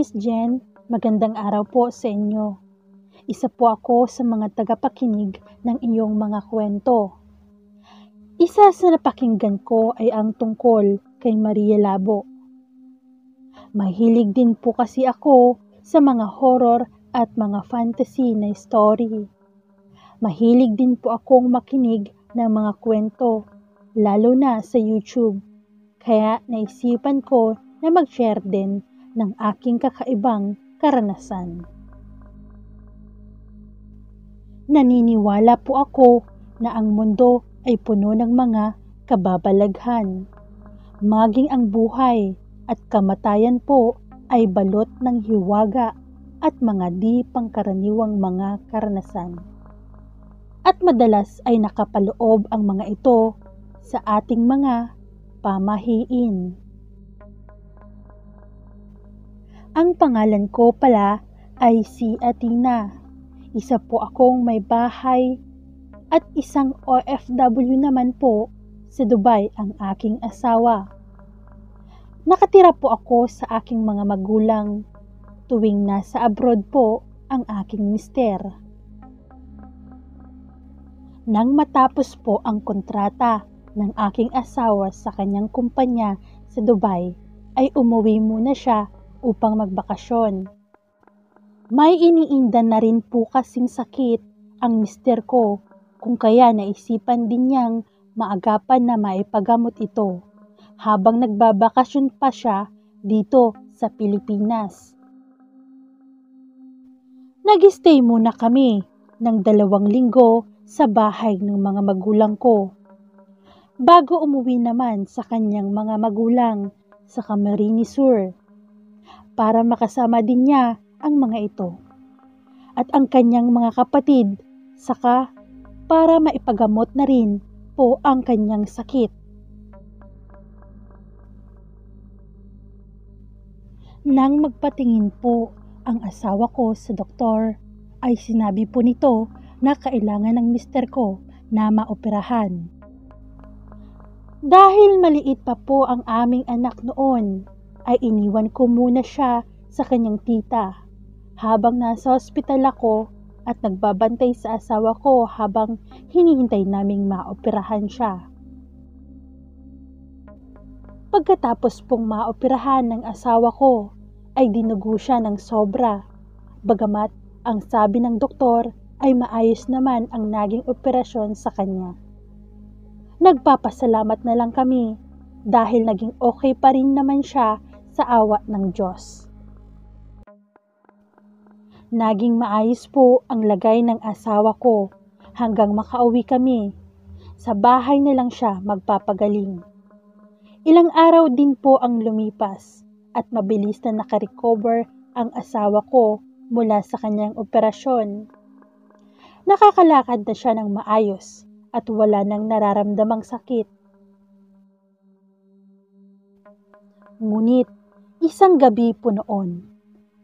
Miss Jen, magandang araw po sa inyo. Isa po ako sa mga tagapakinig ng iyong mga kwento. Isa sa napakinggan ko ay ang tungkol kay Maria Labo. Mahilig din po kasi ako sa mga horror at mga fantasy na story. Mahilig din po akong makinig ng mga kwento, lalo na sa YouTube. Kaya naisipan ko na mag-share din ng aking kakaibang karanasan. Naniniwala po ako na ang mundo ay puno ng mga kababalaghan. Maging ang buhay at kamatayan po ay balot ng hiwaga at mga di pangkaraniwang mga karanasan. At madalas ay nakapaloob ang mga ito sa ating mga pamahiin. Ang pangalan ko pala ay si Athena. Isa po akong may bahay at isang OFW naman po sa Dubai ang aking asawa. Nakatira po ako sa aking mga magulang tuwing nasa abroad po ang aking mister. Nang matapos po ang kontrata ng aking asawa sa kanyang kumpanya sa Dubai, ay umuwi muna siya upang magbakasyon. May iniinda na rin po kasing sakit ang mister ko, kung kaya naisipan din niyang maagapan na maipagamot ito habang nagbabakasyon pa siya dito sa Pilipinas. Nag-stay muna kami ng 2 linggo sa bahay ng mga magulang ko, bago umuwi naman sa kanyang mga magulang sa Camarines Sur, para makasama din niya ang mga ito at ang kanyang mga kapatid, saka para maipagamot na rin po ang kanyang sakit. Nang magpatingin po ang asawa ko sa doktor, ay sinabi po nito na kailangan ng mister ko na maoperahan. Dahil maliit pa po ang aming anak noon, ay iniwan ko muna siya sa kanyang tita habang nasa ospital ako at nagbabantay sa asawa ko habang hinihintay naming maoperahan siya. Pagkatapos pong maoperahan ng asawa ko, ay dinugo siya ng sobra. Bagamat ang sabi ng doktor ay maayos naman ang naging operasyon sa kanya. Nagpapasalamat na lang kami dahil naging okay pa rin naman siya sa awa ng Diyos. Naging maayos po ang lagay ng asawa ko hanggang makauwi kami. Sa bahay na lang siya magpapagaling. Ilang araw din po ang lumipas at mabilis na nakarecover ang asawa ko mula sa kanyang operasyon. Nakakalakad na siya ng maayos at wala nang nararamdamang sakit. Ngunit isang gabi po noon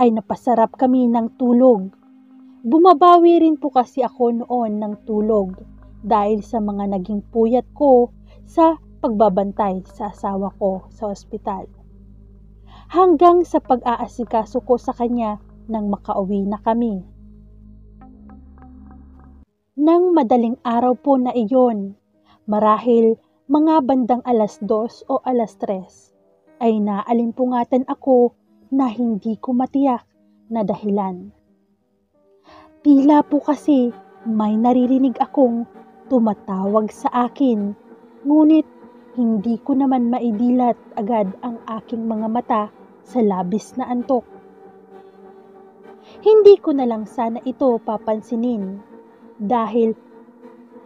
ay napasarap kami ng tulog. Bumabawi rin po kasi ako noon ng tulog dahil sa mga naging puyat ko sa pagbabantay sa asawa ko sa ospital. Hanggang sa pag-aasikaso ko sa kanya nang makauwi na kami. Nang madaling araw po na iyon, marahil mga bandang 2:00 o 3:00, ay naalimpungatan ako na hindi ko matiyak na dahilan. Tila po kasi may naririnig akong tumatawag sa akin, ngunit hindi ko naman maidilat agad ang aking mga mata sa labis na antok. Hindi ko na lang sana ito papansinin dahil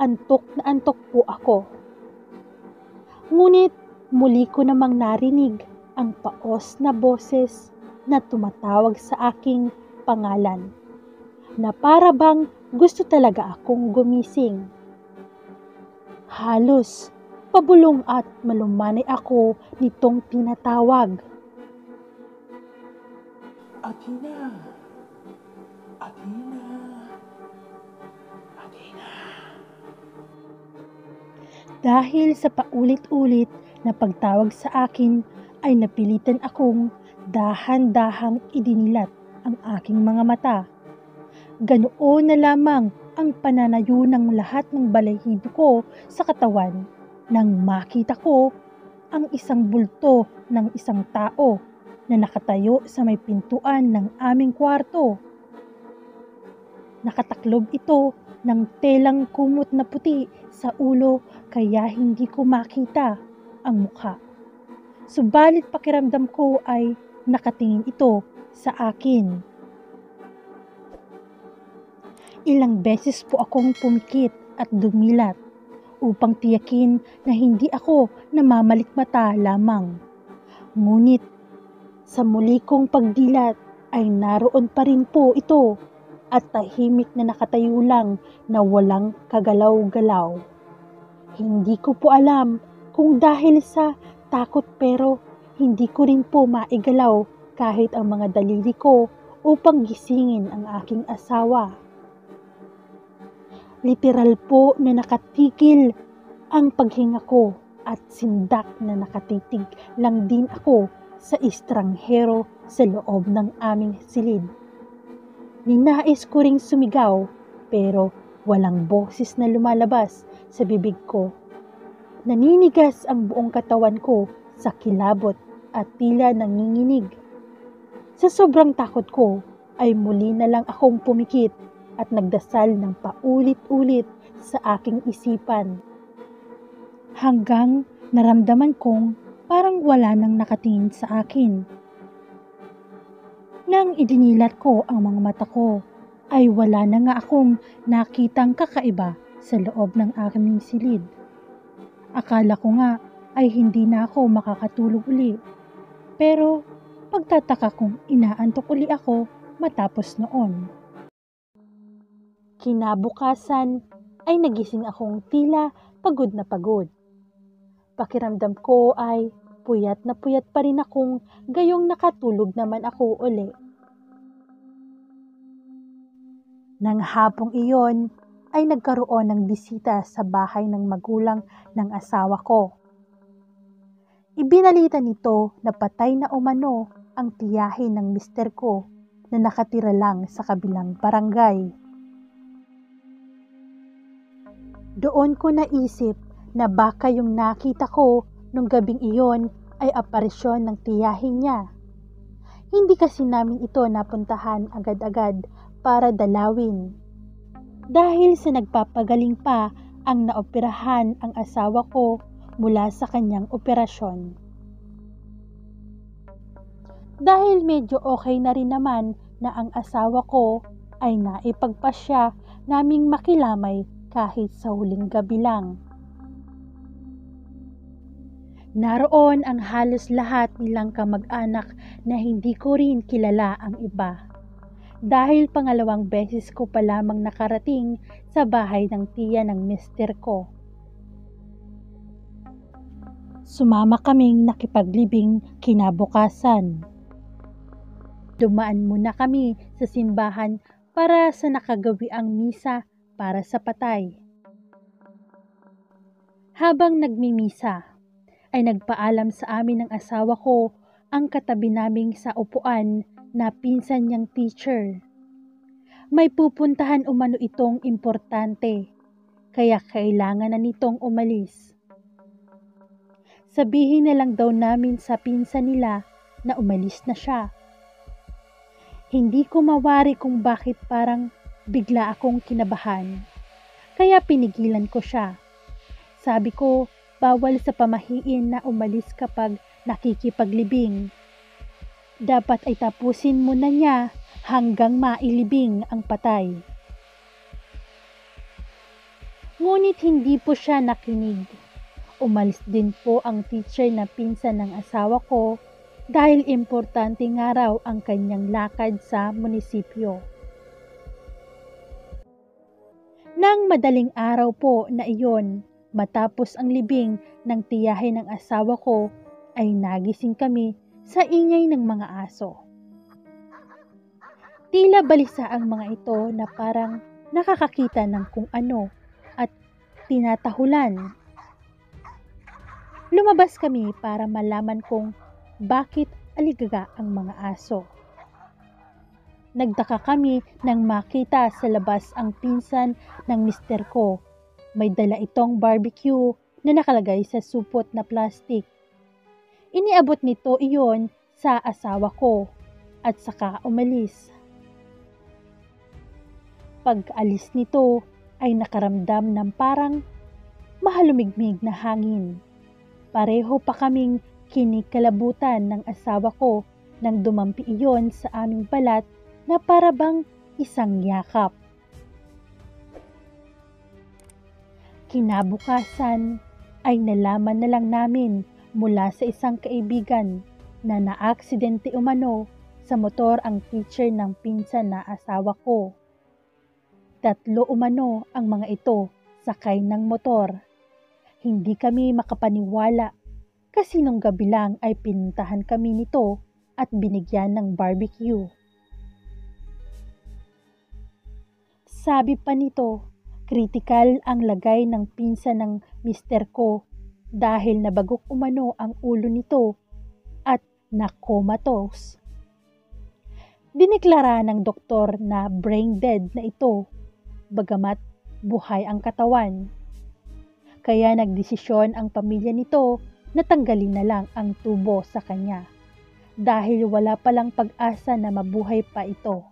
antok na antok po ako. Ngunit muli ko namang narinig ang paos na boses na tumatawag sa aking pangalan, na para bang gusto talaga akong gumising. Halos pabulong at malumanay ako nitong tinatawag. Athena! Athena! Athena! Dahil sa paulit-ulit na pagtawag sa akin, ay napilitan akong Dahan-dahang idinilat ang aking mga mata. Ganoon na lamang ang pananayo ng lahat ng balahibo ko sa katawan nang makita ko ang isang bulto ng isang tao na nakatayo sa may pintuan ng aming kwarto. Nakataklob ito ng telang kumot na puti sa ulo kaya hindi ko makita ang mukha. Subalit pakiramdam ko ay nakatingin ito sa akin. Ilang beses po akong pumikit at dumilat upang tiyakin na hindi ako namamalikmata lamang. Ngunit sa muli kong pagdilat ay naroon pa rin po ito at tahimik na nakatayo lang na walang kagalaw-galaw. Hindi ko po alam kung dahil sa takot pero hindi ko rin po maigalaw kahit ang mga daliri ko upang gisingin ang aking asawa. Literal po na nakatigil ang paghinga ko at sindak na nakatitig lang din ako sa estranghero sa loob ng aming silid. Ninais ko ring sumigaw pero walang boses na lumalabas sa bibig ko. Naninigas ang buong katawan ko sa kilabot at tila nanginginig. Sa sobrang takot ko ay muli na lang akong pumikit at nagdasal ng paulit-ulit sa aking isipan. Hanggang naramdaman kong parang wala nang nakatingin sa akin. Nang idinilat ko ang mga mata ko, ay wala na nga akong nakitang kakaiba sa loob ng aking silid. Akala ko nga ay hindi na ako makakatulog uli. Pero pagtataka kong inaantok uli ako matapos noon. Kinabukasan ay nagising akong tila pagod na pagod. Pakiramdam ko ay puyat na puyat pa rin akong gayong nakatulog naman ako uli. Nang hapong iyon ay nagkaroon ng bisita sa bahay ng magulang ng asawa ko. Ibinalita nito na patay na umano ang tiyahin ng mister ko na nakatira lang sa kabilang barangay. Doon ko naisip na baka yung nakita ko nung gabing iyon ay aparisyon ng tiyahin niya. Hindi kasi namin ito napuntahan agad-agad para dalawin. Dahil sa nagpapagaling pa ang naoperahan ang asawa ko mula sa kanyang operasyon. Dahil medyo okay na rin naman na ang asawa ko ay naipagpasya naming makilamay kahit sa huling gabi lang. Naroon ang halos lahat nilang kamag-anak na hindi ko rin kilala ang iba. Dahil pangalawang beses ko pa lamang nakarating sa bahay ng tiya ng mister ko. Sumama kaming nakipaglibing kinabukasan. Dumaan muna kami sa simbahan para sa nakagawiang misa para sa patay. Habang nagmimisa, ay nagpaalam sa amin ng asawa ko ang katabi naming sa upuan na pinsan niyang teacher. May pupuntahan umano itong importante, kaya kailangan na nitong umalis. Sabihin na lang daw namin sa pinsan nila na umalis na siya. Hindi ko mawari kung bakit parang bigla akong kinabahan, kaya pinigilan ko siya. Sabi ko, bawal sa pamahiin na umalis kapag nakikipaglibing. Dapat ay tapusin muna niya hanggang mailibing ang patay. Ngunit hindi po siya nakinig. Umalis din po ang teacher na pinsan ng asawa ko dahil importante nga raw ang kanyang lakad sa munisipyo. Nang madaling araw po na iyon, matapos ang libing ng tiyahin ng asawa ko, ay nagising kami sa ingay ng mga aso. Tila balisa ang mga ito na parang nakakakita ng kung ano at tinatahulan. Lumabas kami para malaman kung bakit aligaga ang mga aso. Nagtaka kami nang makita sa labas ang pinsan ng mister ko. May dala itong barbecue na nakalagay sa supot na plastik. Iniabot nito iyon sa asawa ko at saka umalis. Pag-alis nito ay nakaramdam ng parang mahalumigmig na hangin. Pareho pa kaming kinikalabutan ng asawa ko nang dumampi iyon sa aming balat na parabang isang yakap. Kinabukasan ay nalaman na lang namin mula sa isang kaibigan na naaksidente umano sa motor ang teacher ng pinsan na asawa ko. 3 umano ang mga ito sakay ng motor. Hindi kami makapaniwala kasi nung gabi lang ay pinuntahan kami nito at binigyan ng barbecue. Sabi pa nito, kritikal ang lagay ng pinsan ng mister ko dahil nabagok umano ang ulo nito at na-comatose. Dineklara ng doktor na brain dead na ito, bagamat buhay ang katawan. Kaya nagdesisyon ang pamilya nito na tanggalin na lang ang tubo sa kanya dahil wala palang pag-asa na mabuhay pa ito.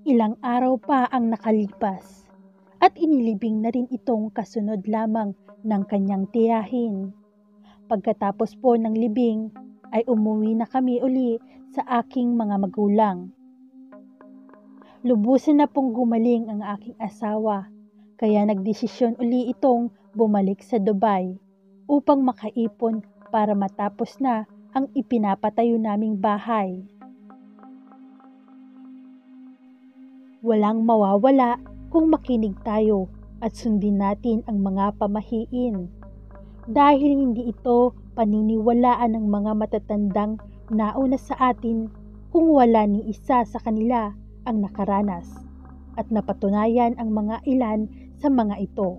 Ilang araw pa ang nakalipas at inilibing na rin itong kasunod lamang ng kanyang tiyahin. Pagkatapos po ng libing ay umuwi na kami uli sa aking mga magulang. Lubusan na pong gumaling ang aking asawa kaya nagdesisyon uli itong bumalik sa Dubai upang makaipon para matapos na ang ipinapatayo naming bahay. Walang mawawala kung makinig tayo at sundin natin ang mga pamahiin. Dahil hindi ito paniniwalaan ng mga matatandang nauna sa atin kung wala ni isa sa kanila ang nakaranas at napatunayan ang mga ilan sa mga ito.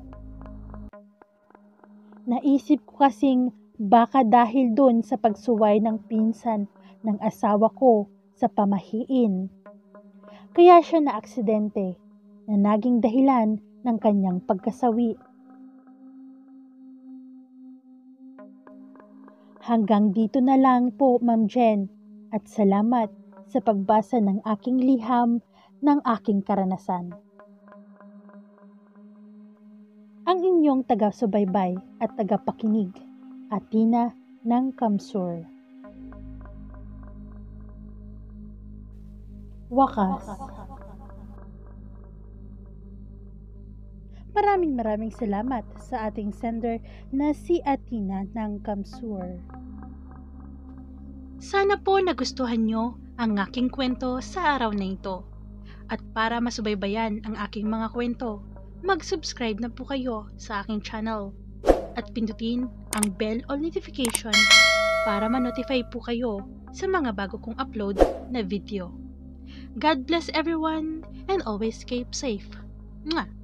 Naisip ko kasing baka dahil doon sa pagsuway ng pinsan ng asawa ko sa pamahiin. Kaya siya na-aksidente na naging dahilan ng kanyang pagkasawi. Hanggang dito na lang po, Ma'am Jen, at salamat sa pagbasa ng aking liham ng aking karanasan. Ang inyong taga-subaybay at tagapakinig, Athena ng Kamsur. Wakas. Maraming salamat sa ating sender na si Athena ng Kamsur. Sana po nagustuhan nyo ang aking kwento sa araw na ito. At para masubaybayan ang aking mga kwento, mag-subscribe na po kayo sa aking channel at pindutin ang bell or notification para ma-notify po kayo sa mga bago kong upload na video. God bless everyone and always keep safe. Mwah!